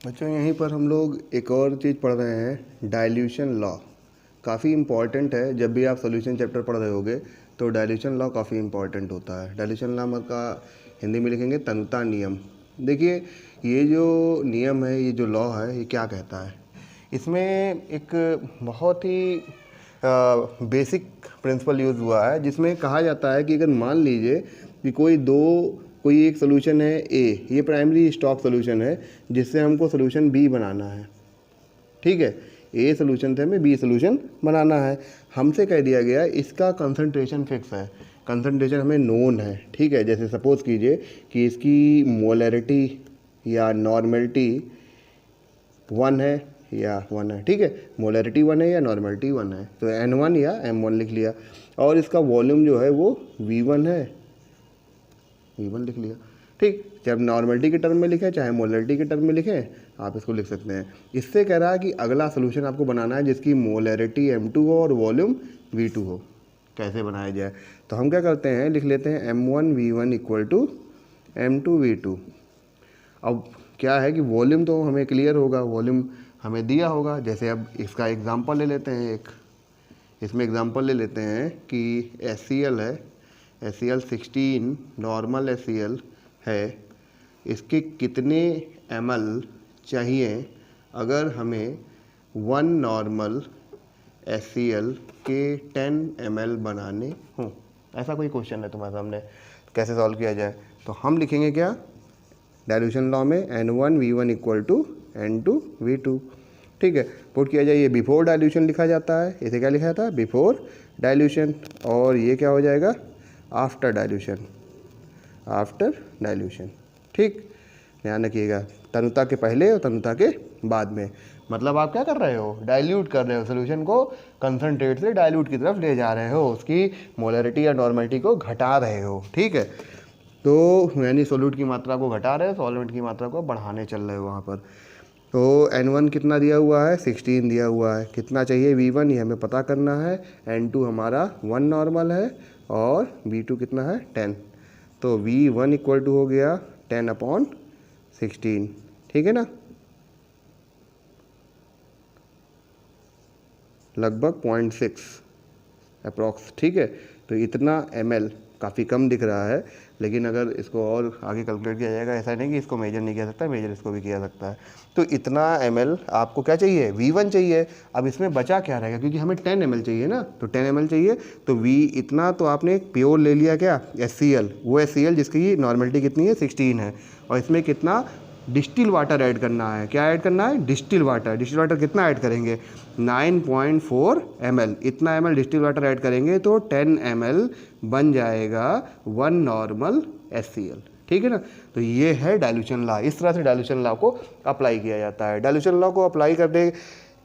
बच्चों यहीं पर हम लोग एक और चीज़ पढ़ रहे हैं, डाइल्यूशन लॉ। काफ़ी इम्पॉर्टेंट है। जब भी आप सॉल्यूशन चैप्टर पढ़ रहे होगे तो डाइल्यूशन लॉ काफ़ी इम्पॉर्टेंट होता है। डाइल्यूशन लॉ का हिंदी में लिखेंगे तनुता नियम। देखिए ये जो नियम है, ये जो लॉ है, ये क्या कहता है। इसमें एक बहुत ही बेसिक प्रिंसिपल यूज़ हुआ है, जिसमें कहा जाता है कि अगर मान लीजिए कि कोई एक सोल्यूशन है ए, ये प्राइमरी स्टॉक सोल्यूशन है जिससे हमको सोल्यूशन बी बनाना है। ठीक है, ए सोल्यूशन से हमें बी सोल्यूशन बनाना है। हमसे कह दिया गया इसका कंसंट्रेशन फिक्स है, कंसंट्रेशन हमें नोन है। ठीक है, जैसे सपोज कीजिए कि इसकी मोलैरिटी या नॉर्मलिटी 1 है या 1 है। ठीक है, मोलैरिटी 1 है या नॉर्मलिटी 1 है, तो N1 या M1 लिख लिया। और इसका वॉल्यूम जो है वो V1 है, V1 लिख लिया। ठीक, चाहे नॉर्मलिटी के टर्म में लिखें चाहे मोलैरिटी के टर्म में लिखें, आप इसको लिख सकते हैं। इससे कह रहा है कि अगला सोल्यूशन आपको बनाना है जिसकी मोलैरिटी M2 हो और वॉल्यूम V2 हो। कैसे बनाया जाए, तो हम क्या करते हैं, लिख लेते हैं M1V1 इक्वल टू M2V2। अब क्या है कि वॉल्यूम तो हमें क्लियर होगा, वॉल्यूम हमें दिया होगा। जैसे अब इसका एग्जांपल ले लेते हैं, इसमें एग्जांपल ले लेते हैं कि HCl है, HCl 16 नॉर्मल HCl है। इसके कितने ml चाहिए अगर हमें 1 नॉर्मल HCl के 10 ml बनाने हों। ऐसा कोई क्वेश्चन है तुम्हारे सामने, कैसे सॉल्व किया जाए। तो हम लिखेंगे क्या, डाइल्यूशन लॉ में N1V1 इक्वल टू N2V2। ठीक है, पुट किया जाए। ये बिफोर डाइल्यूशन लिखा जाता है, इसे क्या लिखा जाता है, बिफोर डाइल्यूशन। और ये क्या हो जाएगा, आफ्टर डाइल्यूशन, आफ्टर डाइल्यूशन। ठीक, ध्यान रखिएगा, तनुता के पहले और तनुता के बाद में। मतलब आप क्या कर रहे हो, डाइल्यूट कर रहे हो, सोल्यूशन को कंसनट्रेट से डाइल्यूट की तरफ ले जा रहे हो, उसकी मोलैरिटी या नॉर्मलिटी को घटा रहे हो। ठीक है, तो यानी सोल्यूट की मात्रा को घटा रहे हो, सॉल्वेंट की मात्रा को बढ़ाने चल रहे हो वहाँ पर। तो N1 कितना दिया हुआ है, 16 दिया हुआ है। कितना चाहिए V1, ये हमें पता करना है। N2 हमारा 1 नॉर्मल है और V2 कितना है, 10। तो V1 इक्वल टू हो गया 10/16। ठीक है ना, लगभग 0.6 अप्रॉक्स। ठीक है, तो इतना ml काफ़ी कम दिख रहा है, लेकिन अगर इसको और आगे कैलकुलेट किया जाएगा, ऐसा नहीं कि इसको मेजर नहीं किया सकता, मेजर इसको भी किया सकता है। तो इतना ml आपको क्या चाहिए, V1 चाहिए। अब इसमें बचा क्या रहेगा, क्योंकि हमें 10 ml चाहिए ना, तो 10 ml चाहिए। तो V इतना तो आपने एक प्योर ले लिया क्या, HCl, वो HCl जिसकी नॉर्मलिटी कितनी है, 16 है। और इसमें कितना डिस्टिल वाटर ऐड करना है, क्या ऐड करना है, डिस्टिल वाटर। डिस्टिल वाटर कितना ऐड करेंगे, 9.4 ml। इतना ml डिस्टिल वाटर ऐड करेंगे तो 10 ml बन जाएगा 1 नॉर्मल HCl। ठीक है ना, तो ये है डाइल्यूशन लॉ। इस तरह से डाइल्यूशन लॉ को अप्लाई किया जाता है। डाइल्यूशन लॉ को अप्लाई करने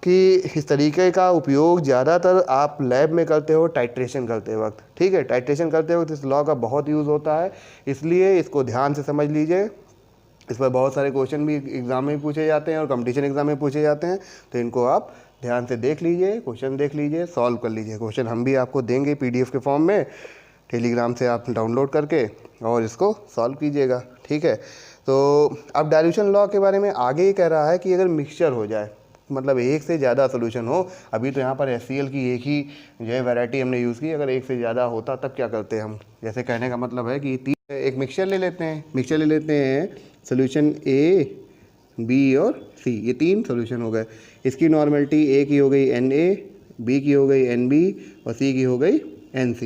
कि इस तरीके का उपयोग ज़्यादातर आप लैब में करते हो टाइट्रेशन करते वक्त। ठीक है, टाइट्रेशन करते वक्त इस लॉ का बहुत यूज़ होता है, इसलिए इसको ध्यान से समझ लीजिए। इस पर बहुत सारे क्वेश्चन भी एग्ज़ाम में पूछे जाते हैं और कंपटीशन एग्ज़ाम में पूछे जाते हैं, तो इनको आप ध्यान से देख लीजिए, क्वेश्चन देख लीजिए, सॉल्व कर लीजिए। क्वेश्चन हम भी आपको देंगे PDF के फॉर्म में, टेलीग्राम से आप डाउनलोड करके और इसको सॉल्व कीजिएगा। ठीक है, तो अब डाइल्यूशन लॉ के बारे में आगे ये कह रहा है कि अगर मिक्सचर हो जाए, मतलब एक से ज़्यादा सोल्यूशन हो। अभी तो यहाँ पर HCl की एक ही जो है वैरायटी हमने यूज़ की, अगर एक से ज़्यादा होता तब क्या करते हम। जैसे कहने का मतलब है कि एक मिक्सचर ले लेते हैं, सोल्यूशन A, B और C, ये 3 सोल्यूशन हो गए। इसकी नॉर्मलिटी A की हो गई Na, B की हो गई Nb और C की हो गई Nc,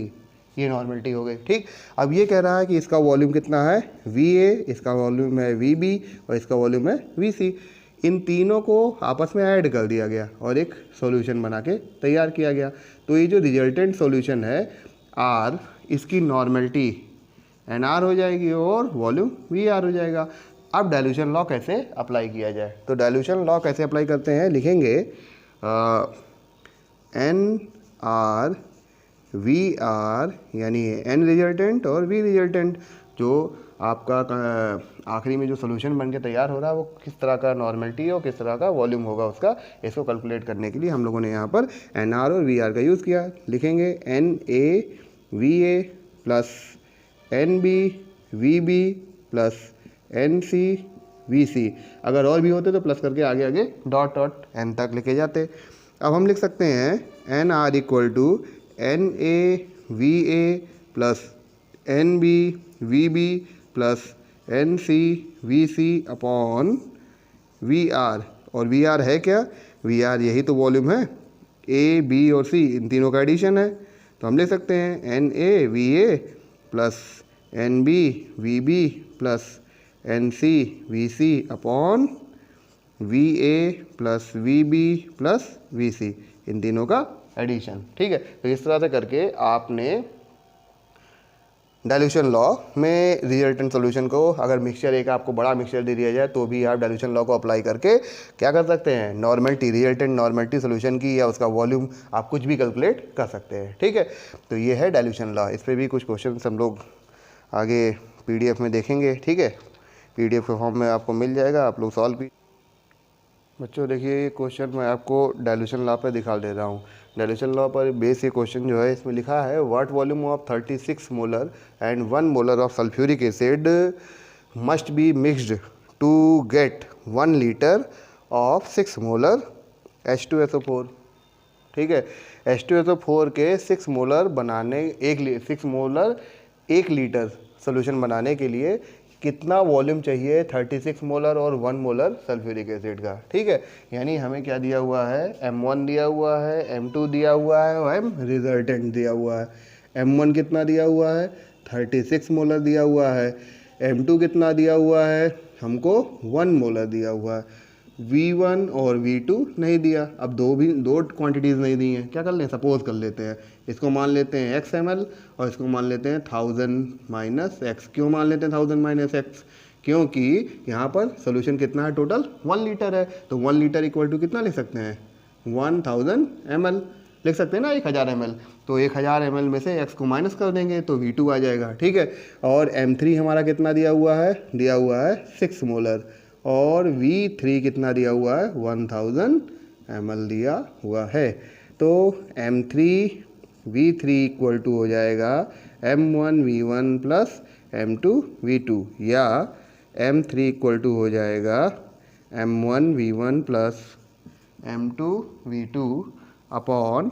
ये नॉर्मलिटी हो गई। ठीक, अब ये कह रहा है कि इसका वॉल्यूम कितना है, Va, इसका वॉल्यूम है Vb और इसका वॉल्यूम है Vc। इन तीनों को आपस में ऐड कर दिया गया और एक सॉल्यूशन बना के तैयार किया गया। तो ये जो रिजल्टेंट सॉल्यूशन है R, इसकी नॉर्मलिटी NR हो जाएगी और वॉल्यूम VR हो जाएगा। अब डाइल्यूशन लॉ कैसे अप्लाई किया जाए, तो डाइल्यूशन लॉ कैसे अप्लाई करते हैं, लिखेंगे NR VR, यानी N रिजल्टेंट और V रिजल्टेंट। जो आपका आखिरी में जो सोल्यूशन बन के तैयार हो रहा है वो किस तरह का नॉर्मलिटी और किस तरह का वॉल्यूम होगा उसका, इसको कैलकुलेट करने के लिए हम लोगों ने यहाँ पर NR और VR का यूज़ किया। लिखेंगे NaVA plus NB VB plus NC VC। अगर और भी होते तो प्लस करके आगे आगे डॉट डॉट n तक लिखे जाते। अब हम लिख सकते हैं NR equal to NA VA plus NB VB plus NC VC upon VR। और VR है क्या? VR यही तो वॉल्यूम है, A B और C इन तीनों का एडिशन है। तो हम लिख सकते हैं NA VA plus NB VB plus NC VC upon VA plus VB plus VC इन तीनों का एडिशन। ठीक है, तो इस तरह से करके आपने डाइल्यूशन लॉ में रिजल्टेंट सोल्यूशन को, अगर मिक्सचर एक आपको बड़ा मिक्सचर दे दिया जाए तो भी आप डाइल्यूशन लॉ को अप्लाई करके क्या कर सकते हैं, नॉर्मलिटी, रिजल्टेंट नॉर्मलिटी सोल्यूशन की या उसका वॉल्यूम आप कुछ भी कैलकुलेट कर सकते हैं। ठीक है, तो ये है डाइल्यूशन लॉ। इस पर भी कुछ क्वेश्चन हम लोग आगे PDF में देखेंगे। ठीक है, PDF के फॉर्म में आपको मिल जाएगा, आप लोग सॉल्व भी। बच्चों देखिए, ये क्वेश्चन मैं आपको डाइल्यूशन लॉ पर दिखा दे रहा हूँ। डाइल्यूशन लॉ पर बेस ये क्वेश्चन जो है, इसमें लिखा है what volume of 36 molar and 1 molar of sulphuric acid must be mixed to get 1 litre of 6 molar H2SO4। ठीक है, H2SO4 के 6 मोलर बनाने 6 मोलर 1 लीटर सोल्यूशन बनाने के लिए कितना वॉल्यूम चाहिए 36 मोलर और 1 मोलर सल्फ्यूरिक एसिड का। ठीक है, यानी हमें क्या दिया हुआ है, M1 दिया हुआ है, M2 दिया हुआ है और M रिजल्टेंट दिया हुआ है। M1 कितना दिया हुआ है, 36 मोलर दिया हुआ है। M2 कितना दिया हुआ है, हमको 1 मोलर दिया हुआ है। V1 और V2 नहीं दिया। अब दो क्वांटिटीज़ नहीं दी हैं, क्या कर लें, सपोज कर लेते हैं, इसको मान लेते हैं x ml और इसको मान लेते हैं 1000 - x। क्यों मान लेते हैं 1000 - x? क्योंकि यहाँ पर सोल्यूशन कितना है, टोटल 1 लीटर है। तो 1 लीटर इक्वल टू कितना लिख सकते हैं, 1000 ml लिख सकते हैं ना, 1000 ml। तो 1000 ml में से x को माइनस कर देंगे तो V2 आ जाएगा। ठीक है, और M3 हमारा कितना दिया हुआ है 6 मोलर और V3 कितना दिया हुआ है, 1000 ml दिया हुआ है। तो M3 V3 इक्वल टू हो जाएगा M1 V1 plus M2 V2, या M3 इक्वल टू हो जाएगा M1 V1 plus M2 V2 upon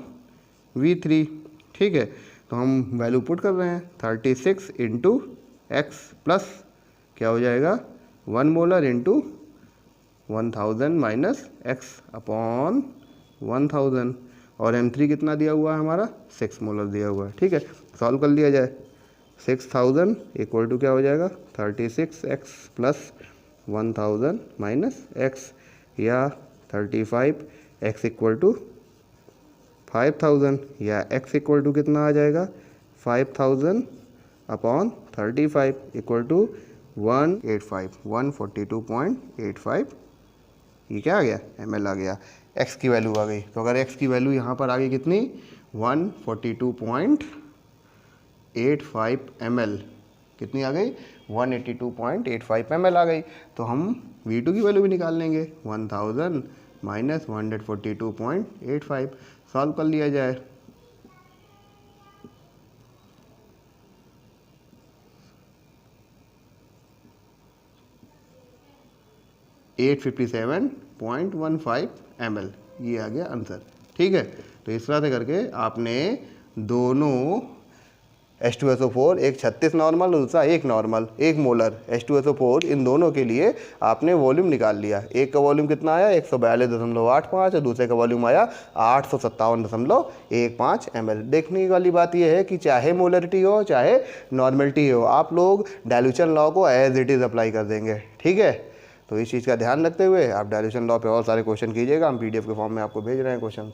V3। ठीक है, तो हम वैल्यू पुट कर रहे हैं 36 इंटू एक्स प्लस क्या हो जाएगा 1 molar into 1000 minus x upon 1000। और M3 कितना दिया हुआ है हमारा, 6 मोलर दिया हुआ है। ठीक है, सॉल्व कर लिया जाए। 6000 इक्वल टू क्या हो जाएगा 36x प्लस 1000 माइनस एक्स, या 35x इक्वल टू 5000, या x इक्वल टू कितना आ जाएगा 5000 अपॉन 35 इक्वल टू 142.85। ये क्या आ गया, ml आ गया। x की वैल्यू आ गई, तो अगर x की वैल्यू यहाँ पर आ गई कितनी 142.85 ml, कितनी आ गई 182.85 ml आ गई। तो हम V2 की वैल्यू भी निकाल लेंगे 1000 माइनस 142.85। सॉल्व कर लिया जाए। $857.15 ml, ये आ गया आंसर। ठीक है, तो इस तरह से करके आपने दोनों H2SO4, एक 36 नॉर्मल और दूसरा 1 नॉर्मल 1 मोलर H2SO4, इन दोनों के लिए आपने वॉल्यूम निकाल लिया। एक का वॉल्यूम कितना आया 142.85 और दूसरे का वॉल्यूम आया 857.15 ml। देखने वाली बात यह है कि चाहे मोलरिटी हो चाहे नॉर्मलिटी हो, आप लोग डाइल्यूशन लॉ को एज इट इज़ अप्लाई कर देंगे। ठीक है, तो इस चीज़ का ध्यान रखते हुए आप डाइल्यूशन लॉ पे और सारे क्वेश्चन कीजिएगा। हम PDF के फॉर्म में आपको भेज रहे हैं क्वेश्चन।